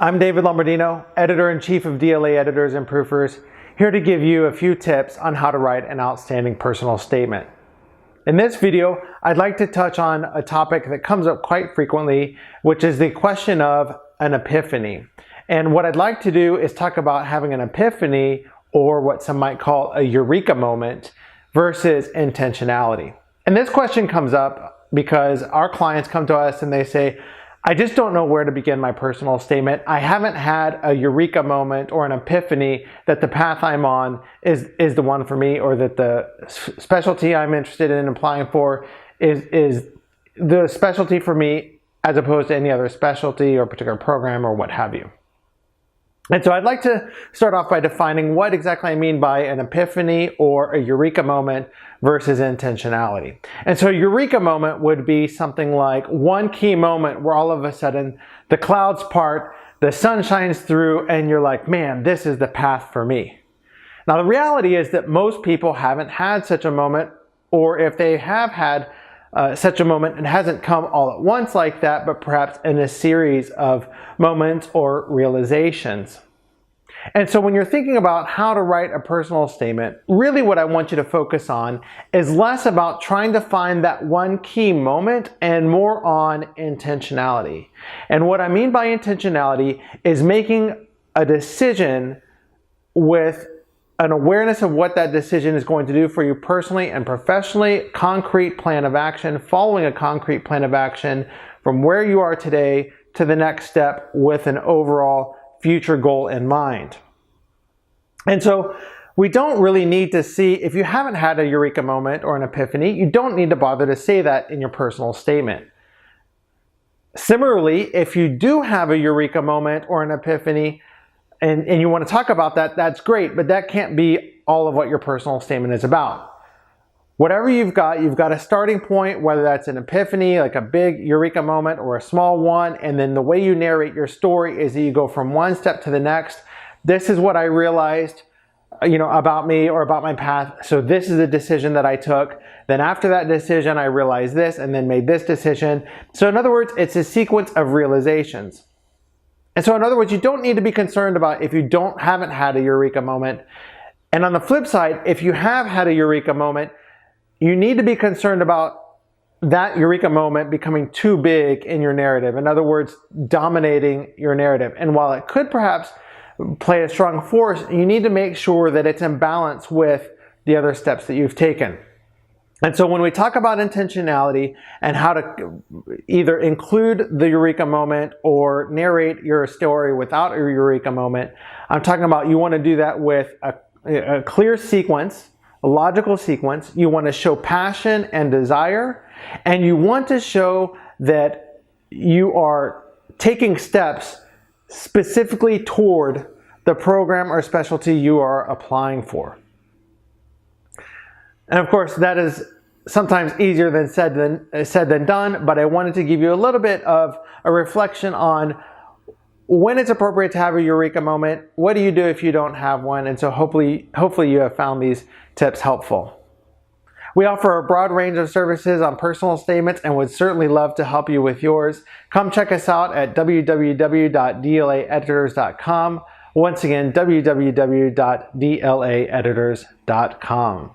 I'm David Lombardino, Editor-in-Chief of DLA Editors and Proofers, here to give you a few tips on how to write an outstanding personal statement. In this video, I'd like to touch on a topic that comes up quite frequently, which is the question of an epiphany. And what I'd like to do is talk about having an epiphany, or what some might call a eureka moment, versus intentionality. And this question comes up because our clients come to us and they say, I just don't know where to begin my personal statement. I haven't had a eureka moment or an epiphany that the path I'm on is the one for me, or that the specialty I'm interested in applying for is the specialty for me as opposed to any other specialty or particular program or what have you. And so I'd like to start off by defining what exactly I mean by an epiphany or a eureka moment versus intentionality. And so a eureka moment would be something like one key moment where all of a sudden the clouds part, the sun shines through, and you're like, man, this is the path for me. Now the reality is that most people haven't had such a moment, or if they have had such a moment, it hasn't come all at once like that, but perhaps in a series of moments or realizations. And so when you're thinking about how to write a personal statement, really what I want you to focus on is less about trying to find that one key moment and more on intentionality. And what I mean by intentionality is making a decision with an awareness of what that decision is going to do for you personally and professionally, concrete plan of action, following a concrete plan of action from where you are today to the next step with an overall future goal in mind. And so we don't really need to see, if you haven't had a eureka moment or an epiphany, you don't need to bother to say that in your personal statement. Similarly, if you do have a eureka moment or an epiphany, and you want to talk about that, that's great, but that can't be all of what your personal statement is about. Whatever you've got a starting point, whether that's an epiphany, like a big eureka moment, or a small one, and then the way you narrate your story is that you go from one step to the next. This is what I realized, about me or about my path, so this is the decision that I took. Then after that decision, I realized this, and then made this decision. So in other words, it's a sequence of realizations. And so in other words, you don't need to be concerned about if you haven't had a eureka moment. And on the flip side, if you have had a eureka moment, you need to be concerned about that eureka moment becoming too big in your narrative. In other words, dominating your narrative. And while it could perhaps play a strong force, you need to make sure that it's in balance with the other steps that you've taken. And so when we talk about intentionality and how to either include the eureka moment or narrate your story without a eureka moment, I'm talking about you want to do that with a clear sequence, a logical sequence. You want to show passion and desire, and you want to show that you are taking steps specifically toward the program or specialty you are applying for. And of course, that is sometimes easier than said than done, but I wanted to give you a little bit of a reflection on when it's appropriate to have a eureka moment. What do you do if you don't have one? And so hopefully you have found these tips helpful. We offer a broad range of services on personal statements and would certainly love to help you with yours. Come check us out at www.dlaeditors.com. Once again, www.dlaeditors.com.